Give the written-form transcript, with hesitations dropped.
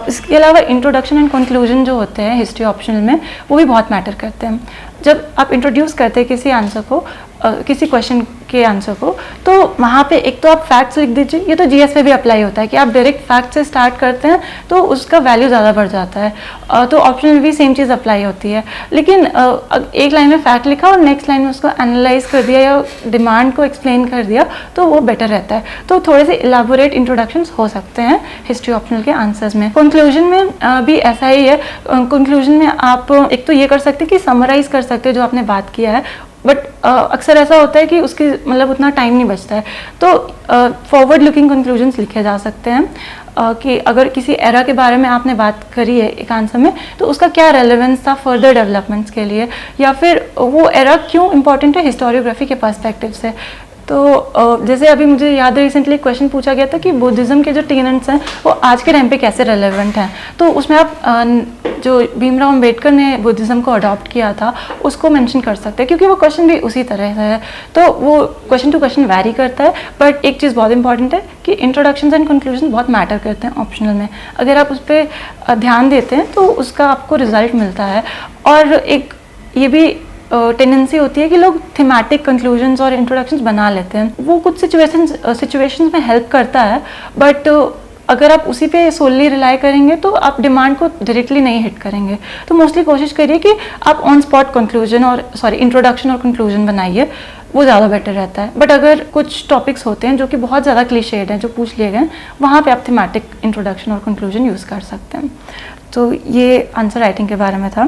इसके अलावा introduction and conclusion जो होते हैं हिस्ट्री ऑप्शनल में, वो भी बहुत मैटर करते हैं। जब आप इंट्रोड्यूस करते हैं किसी आंसर को, किसी क्वेश्चन के आंसर को, तो वहाँ पे एक तो आप फैक्ट्स लिख दीजिए। ये तो जीएस पे भी अप्लाई होता है कि आप डायरेक्ट फैक्ट से स्टार्ट करते हैं तो उसका वैल्यू ज़्यादा बढ़ जाता है। तो ऑप्शनल में भी सेम चीज़ अप्लाई होती है। लेकिन एक लाइन में फैक्ट लिखा और नेक्स्ट लाइन में उसको एनालाइज कर दिया या डिमांड को एक्सप्लेन कर दिया तो वो बेटर रहता है। तो थोड़े से इलाबोरेट इंट्रोडक्शंस हो सकते हैं हिस्ट्री ऑप्शनल के आंसर्स में। कंक्लूजन में भी ऐसा ही है। कंक्लूजन में आप एक तो ये कर सकते हैं कि समराइज कर सकते हैं जो आपने बात किया है, बट अक्सर ऐसा होता है कि उसकी मतलब उतना टाइम नहीं बचता है। तो फॉरवर्ड लुकिंग कंक्लूजन्स लिखे जा सकते हैं कि अगर किसी एरा के बारे में आपने बात करी है एक आंसर में, तो उसका क्या रेलेवेंस था फर्दर डेवलपमेंट्स के लिए, या फिर वो एरा क्यों इम्पॉर्टेंट है हिस्टोरियोग्राफी के पर्सपेक्टिव से। तो जैसे अभी मुझे याद है रिसेंटली क्वेश्चन पूछा गया था कि बुद्धिज़्म के जो टेनेंट्स हैं वो आज के टाइम पे कैसे रेलेवेंट हैं। तो उसमें आप जो भीमराव अंबेडकर ने बुद्धिज़्म को अडॉप्ट किया था उसको मेंशन कर सकते हैं, क्योंकि वो क्वेश्चन भी उसी तरह से है। तो वो क्वेश्चन टू क्वेश्चन वैरी करता है, बट एक चीज़ बहुत इंपॉर्टेंट है कि इंट्रोडक्शन एंड कंक्लूजन बहुत मैटर करते हैं ऑप्शनल में। अगर आप उस पर ध्यान देते हैं तो उसका आपको रिजल्ट मिलता है। और एक ये भी टेंडेंसी होती है कि लोग थीमेटिक कंक्लूजन्स और इंट्रोडक्शंस बना लेते हैं। वो कुछ सिचुएशंस में हेल्प करता है, बट अगर आप उसी पे सोलली रिलाई करेंगे तो आप डिमांड को डायरेक्टली नहीं हिट करेंगे। तो मोस्टली कोशिश करिए कि आप ऑन स्पॉट कंक्लूजन और इंट्रोडक्शन और कंक्लूजन बनाइए, वो ज़्यादा बेटर रहता है। बट अगर कुछ टॉपिक्स होते हैं जो कि बहुत ज़्यादा क्लीशेड हैं, जो पूछ लिए गए, वहाँ पे आप थीमेटिक इंट्रोडक्शन और कंक्लूजन यूज़ कर सकते हैं। तो ये आंसर राइटिंग के बारे में था।